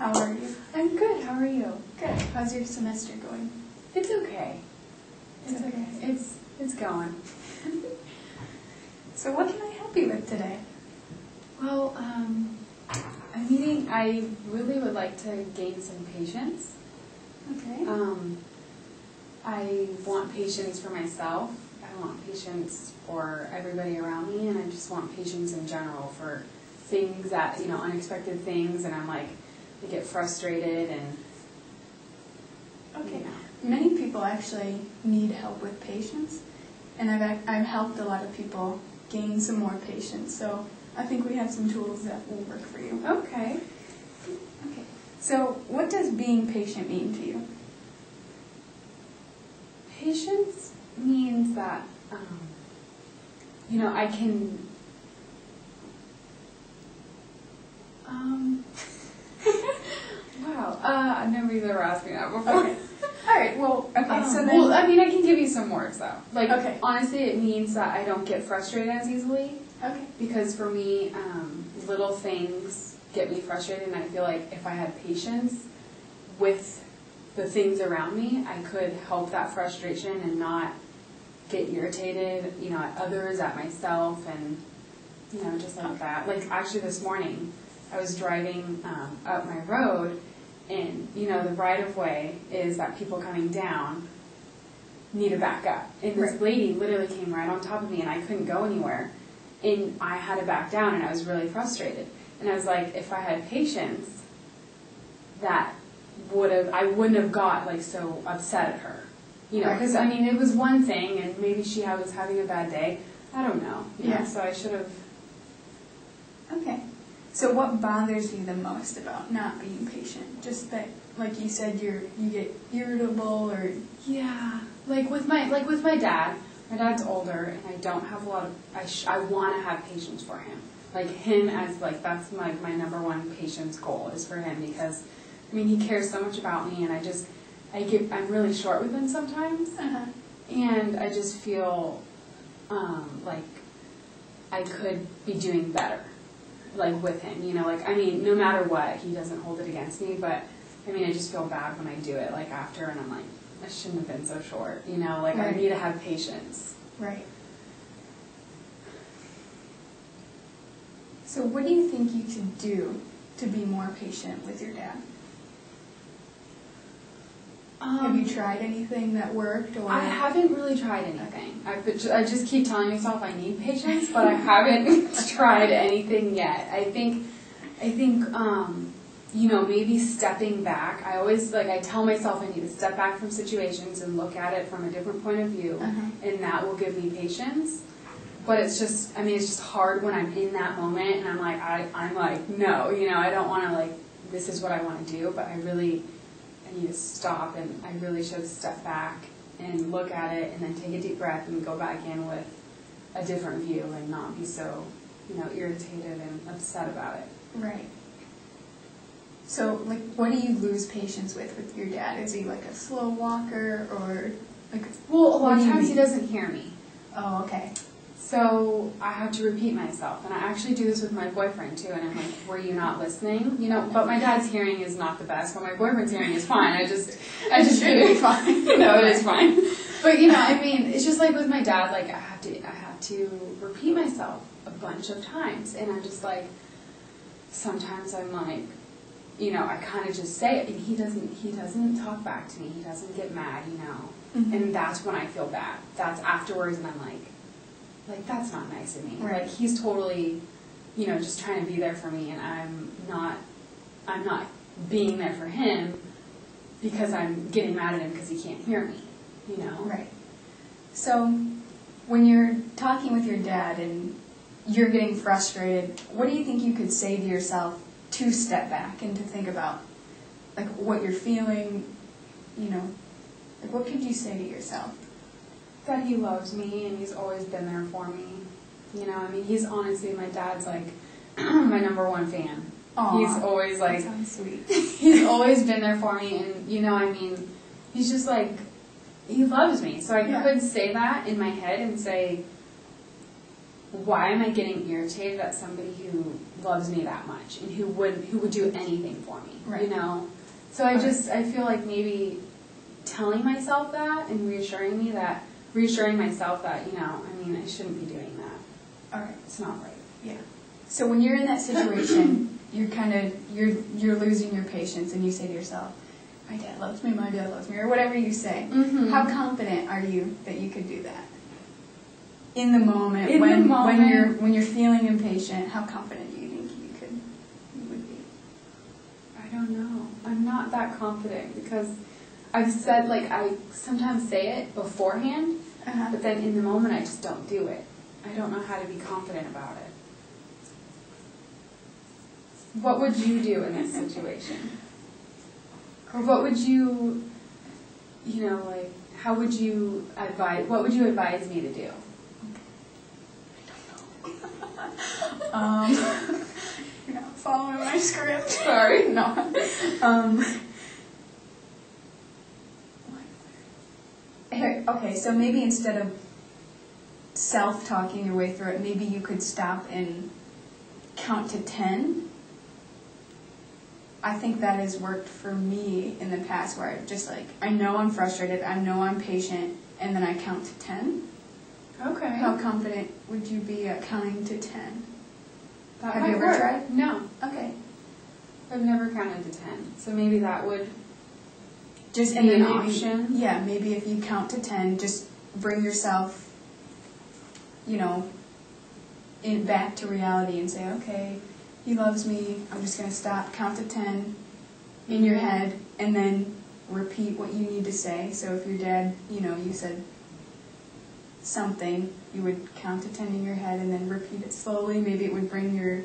How are you? I'm good. How are you? Good. How's your semester going? It's okay. It's okay. It's going. So what can I help you with today? Well, I really would like to gain some patience. Okay. I want patience for myself. I want patience for everybody around me, and I just want patience in general for things that, unexpected things, and I get frustrated and... Okay. Many people actually need help with patience, and I've helped a lot of people gain some more patience, so I think we have some tools that will work for you. Okay. Okay. So what does being patient mean to you? Patience means that, I can... Wow, I've never ever asked me that before. Okay. All right, well, okay, so then... Well, I can give you some words, though. Okay. Honestly, it means that I don't get frustrated as easily. Okay. Because for me, little things get me frustrated, and I feel like if I had patience with the things around me, I could help that frustration and not get irritated, at others, at myself, and, just like that. Like, actually this morning, I was driving up my road, and, the right-of-way is that people coming down need to back up. And this lady literally came right on top of me, and I couldn't go anywhere. And I had to back down, and I was really frustrated. And I was like, if I had patience, I wouldn't have got, so upset at her. Because, it was one thing, and maybe she was having a bad day. I don't know. Yeah. So I should have... Okay. So what bothers you the most about not being patient? Just that, like you said, you get irritable, or... Yeah. Like with my dad. My dad's older, and I don't have a lot of... I want to have patience for him. Like, him as, that's my number one patience goal is for him, because, he cares so much about me, and I'm really short with him sometimes, and I just feel like I could be doing better, with him, no matter what, he doesn't hold it against me, but, I just feel bad when I do it, after, and I'm like, I shouldn't have been so short, Right. I need to have patience. Right. So what do you think you could do to be more patient with your dad? Have you tried anything that worked? Or I haven't really tried anything. I just keep telling myself I need patience, but I haven't tried anything yet. I think, maybe stepping back. I always, I tell myself I need to step back from situations and look at it from a different point of view, and that will give me patience. But it's just, it's just hard when I'm in that moment, and I'm like, no, I don't want to, this is what I want to do, but I need to stop, and I really should step back and look at it, and then take a deep breath and go back in with a different view and not be so, irritated and upset about it. Right. So, what do you lose patience with your dad? Is he a slow walker, or Well, a lot of times he doesn't hear me. Oh, okay. So I have to repeat myself, and I actually do this with my boyfriend too. And I'm like, "Were you not listening?" But my dad's hearing is not the best, but my boyfriend's hearing is fine. I just should be fine. No, it is fine. But it's just like with my dad. I have to repeat myself a bunch of times, and I'm just sometimes I'm I kind of just say it, and he doesn't talk back to me. He doesn't get mad, and that's when I feel bad. That's afterwards, and I'm like, that's not nice of me. Right. He's totally, just trying to be there for me, and I'm not being there for him because I'm getting mad at him because he can't hear me, Right. So, when you're talking with your dad and you're getting frustrated, what do you think you could say to yourself to step back and to think about, what you're feeling, what could you say to yourself? That he loves me, and he's always been there for me. He's honestly, my dad's my number one fan. Aww, he's always that sounds sweet. He's always been there for me, and he's just he loves me. So I could say that in my head and say, why am I getting irritated at somebody who loves me that much and who would do anything for me, Right. you know? So I feel like maybe telling myself that and reassuring myself that, you know, I mean, I shouldn't be doing that. All right. It's not right. Yeah. So when you're in that situation, you're losing your patience, and you say to yourself, my dad loves me, or whatever you say. Mm-hmm. How confident are you that you could do that? In the moment, when you're feeling impatient, how confident do you think you would be? I don't know. I'm not that confident because I've said, like, I sometimes say it beforehand, but then in the moment I just don't do it. I don't know how to be confident about it. What would you do in this situation? Or what would you, you know, like, how would you what would you advise me to do? You're not following my script. Sorry. No. Okay, so maybe instead of self-talking your way through it, maybe you could stop and count to 10. I think that has worked for me in the past, where I just I know I'm frustrated, I know I'm patient, and then I count to 10. Okay. How confident would you be at counting to 10? Have you ever tried? No. Okay. I've never counted to 10, so maybe that would just be an option. Yeah, maybe if you count to 10, just bring yourself, you know, back to reality and say, okay, he loves me, I'm just going to stop, count to 10 in your head, and then repeat what you need to say. So if your dad, you know, you said something, you would count to 10 in your head and then repeat it slowly. Maybe it would bring your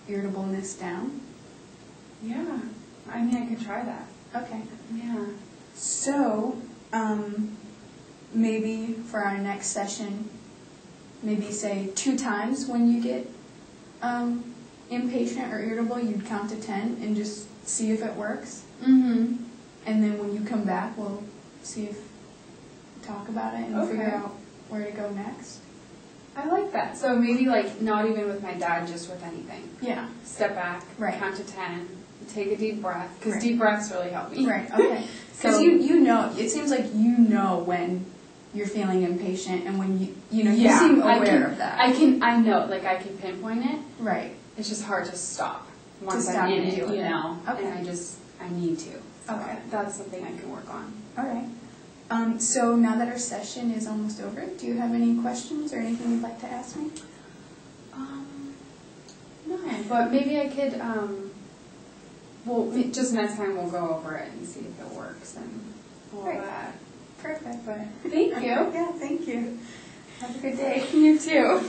irritableness down. Yeah, I mean, I could try that. Okay. Yeah. So, maybe for our next session, maybe say 2 times when you get impatient or irritable, you'd count to 10 and just see if it works. Mm-hmm. And then when you come back, we'll see if talk about it and figure out where to go next. I like that. So maybe not even with my dad, just with anything. Yeah. Step back, Right. count to 10, take a deep breath, because Right. deep breaths really help me. Right, okay. Because you know, it seems like you know when you're feeling impatient and when you seem aware of that. I know, I can pinpoint it. Right. It's just hard to stop once stop I'm in and it, deal with you it. know. Okay. And I need to. So Okay. that's something I can work on. All right. So now that our session is almost over, do you have any questions or anything you'd like to ask me? No, but maybe I could, just next time we'll go over it and see if it works and all that. Perfect. Thank you. Yeah, thank you. Have a good day. You too.